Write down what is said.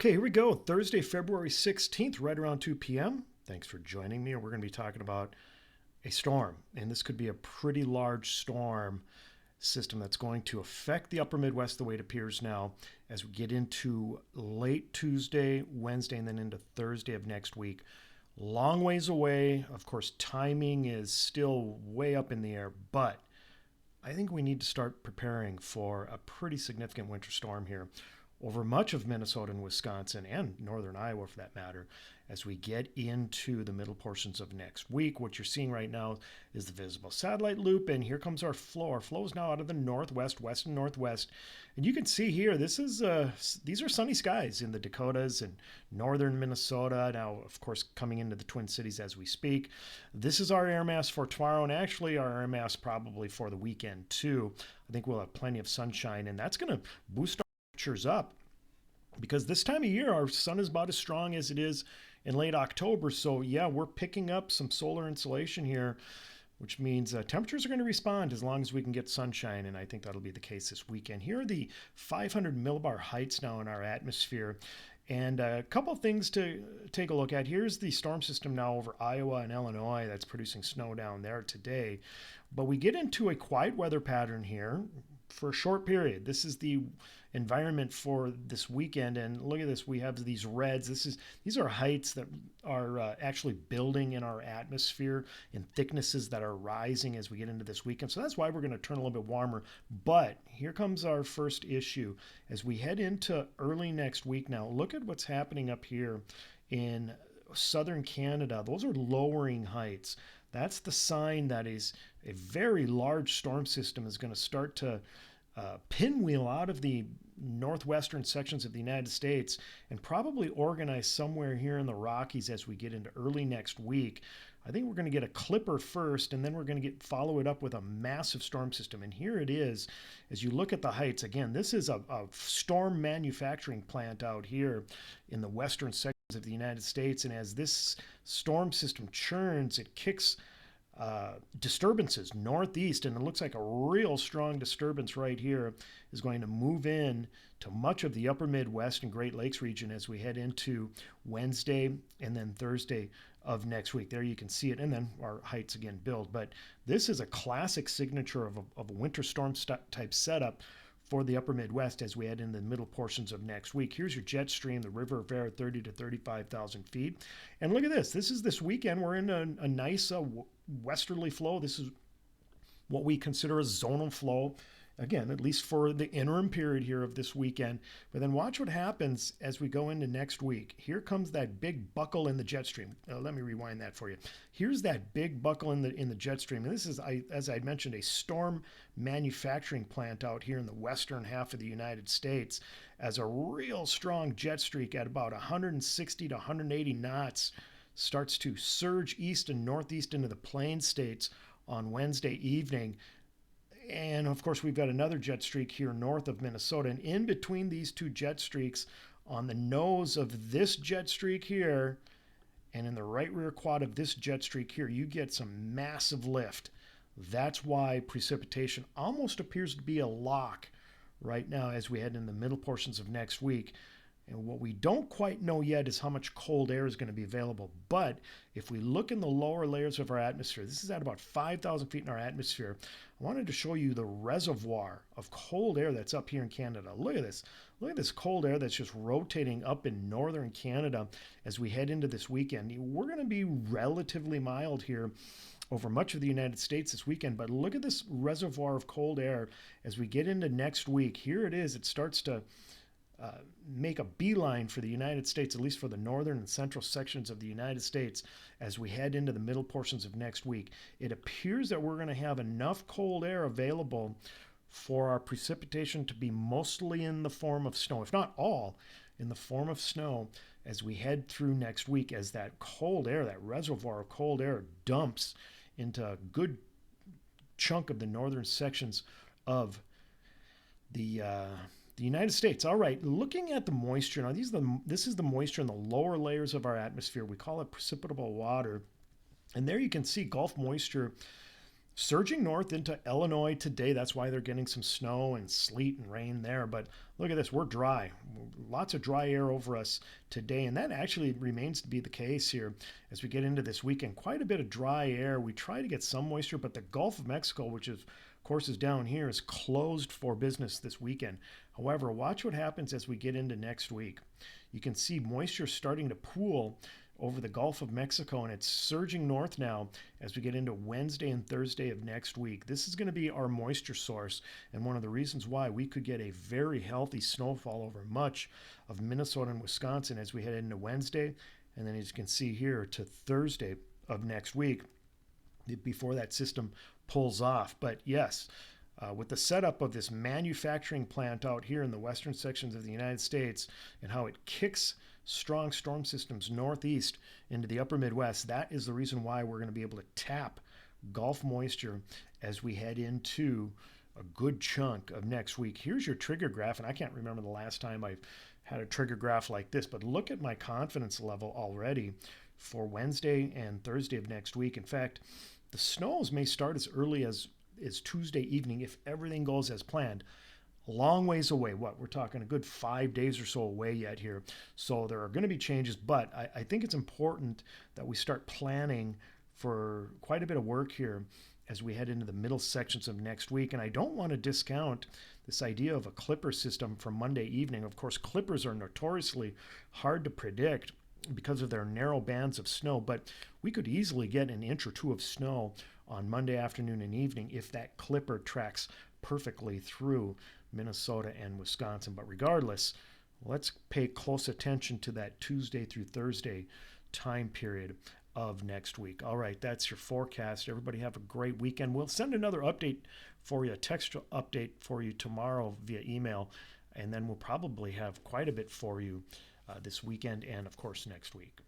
Okay, here we go. Thursday, February 16th, right around 2 p.m. Thanks for joining me. We're going to be talking about a storm, and this could be a pretty large storm system that's going to affect the upper Midwest the way it appears now as we get into late Tuesday, Wednesday, and then into Thursday of next week. Long ways away. Of course, timing is still way up in the air, but I think we need to start preparing for a pretty significant winter storm here over much of Minnesota and Wisconsin and northern Iowa for that matter as we get into the middle portions of next week. What you're seeing right now is the visible satellite loop, and here comes our flow. Our flow is now out of the northwest, west, and northwest. And you can see here, these are sunny skies in the Dakotas and northern Minnesota. Now, of course, coming into the Twin Cities as we speak. This is our air mass for tomorrow, and actually our air mass probably for the weekend too. I think we'll have plenty of sunshine, and that's going to boost our temperatures up because this time of year our sun is about as strong as it is in late October. So yeah, we're picking up some solar insolation here, which means temperatures are going to respond as long as we can get sunshine, and I think that'll be the case this weekend. Here are the 500 millibar heights now in our atmosphere, and a couple things to take a look at. Here's the storm system now over Iowa and Illinois that's producing snow down there today, but we get into a quiet weather pattern here for a short period. This is the environment for this weekend, and look at this. We have these reds. These are heights that are actually building in our atmosphere in thicknesses that are rising as we get into this weekend. So that's why we're going to turn a little bit warmer. But here comes our first issue as we head into early next week. Now look at what's happening up here in southern Canada. Those are lowering heights. That's the sign that is a very large storm system is going to start to pinwheel out of the northwestern sections of the United States and probably organize somewhere here in the Rockies as we get into early next week. I think we're going to get a clipper first, and then we're going to follow it up with a massive storm system. And here it is as you look at the heights. Again, this is a storm manufacturing plant out here in the western sections of the United States, and as this storm system churns, it kicks disturbances northeast, and it looks like a real strong disturbance right here is going to move in to much of the upper Midwest and Great Lakes region as we head into Wednesday and then Thursday of next week. There you can see it, and then our heights again build. But this is a classic signature of a winter storm type setup for the upper Midwest as we head into the middle portions of next week. Here's your jet stream, the river of air, 30 to 35,000 feet. And look at this. This is this weekend. We're in a nice westerly flow. This is what we consider a zonal flow. Again, at least for the interim period here of this weekend. But then watch what happens as we go into next week. Here comes that big buckle in the jet stream. Let me rewind that for you. Here's that big buckle in the jet stream. And this is, as I mentioned, a storm manufacturing plant out here in the western half of the United States as a real strong jet streak at about 160 to 180 knots starts to surge east and northeast into the plain states on Wednesday evening. And of course, we've got another jet streak here north of Minnesota. And in between these two jet streaks, on the nose of this jet streak here, and in the right rear quad of this jet streak here, you get some massive lift. That's why precipitation almost appears to be a lock right now as we head in the middle portions of next week. And what we don't quite know yet is how much cold air is going to be available. But if we look in the lower layers of our atmosphere, this is at about 5,000 feet in our atmosphere. I wanted to show you the reservoir of cold air that's up here in Canada. Look at this. Look at this cold air that's just rotating up in northern Canada as we head into this weekend. We're going to be relatively mild here over much of the United States this weekend, but look at this reservoir of cold air as we get into next week. Here it is. It starts to make a beeline for the United States, at least for the northern and central sections of the United States as we head into the middle portions of next week. It appears that we're going to have enough cold air available for our precipitation to be mostly in the form of snow, if not all in the form of snow as we head through next week, as that cold air, that reservoir of cold air dumps into a good chunk of the northern sections of the United States. All right, looking at the moisture now, this is the moisture in the lower layers of our atmosphere. We call it precipitable water, and there you can see Gulf moisture Surging north into Illinois today. That's why they're getting some snow and sleet and rain there. But look at this, we're dry. Lots of dry air over us today, and that actually remains to be the case here as we get into this weekend. Quite a bit of dry air. We try to get some moisture, but the Gulf of Mexico, which is, of course, is down here, is closed for business this weekend. However, watch what happens as we get into next week. You can see moisture starting to pool over the Gulf of Mexico, and it's surging north now as we get into Wednesday and Thursday of next week. This is going to be our moisture source, and one of the reasons why we could get a very healthy snowfall over much of Minnesota and Wisconsin as we head into Wednesday, and then as you can see here to Thursday of next week before that system pulls off. But yes, with the setup of this manufacturing plant out here in the western sections of the United States and how it kicks strong storm systems northeast into the upper Midwest, that is the reason why we're going to be able to tap Gulf moisture as we head into a good chunk of next week. Here's your trigger graph, and I can't remember the last time I've had a trigger graph like this, but look at my confidence level already for Wednesday and Thursday of next week. In fact, the snows may start as early as Tuesday evening if everything goes as planned. A long ways away. We're talking a good 5 days or so away yet here. So there are going to be changes, but I think it's important that we start planning for quite a bit of work here as we head into the middle sections of next week. And I don't want to discount this idea of a clipper system for Monday evening. Of course, clippers are notoriously hard to predict because of their narrow bands of snow, but we could easily get an inch or two of snow on Monday afternoon and evening if that clipper tracks perfectly through Minnesota and Wisconsin. But regardless, let's pay close attention to that Tuesday through Thursday time period of next week. All right, that's your forecast. Everybody have a great weekend. We'll send another update for you, a textual update for you tomorrow via email, and then we'll probably have quite a bit for you this weekend and, of course, next week.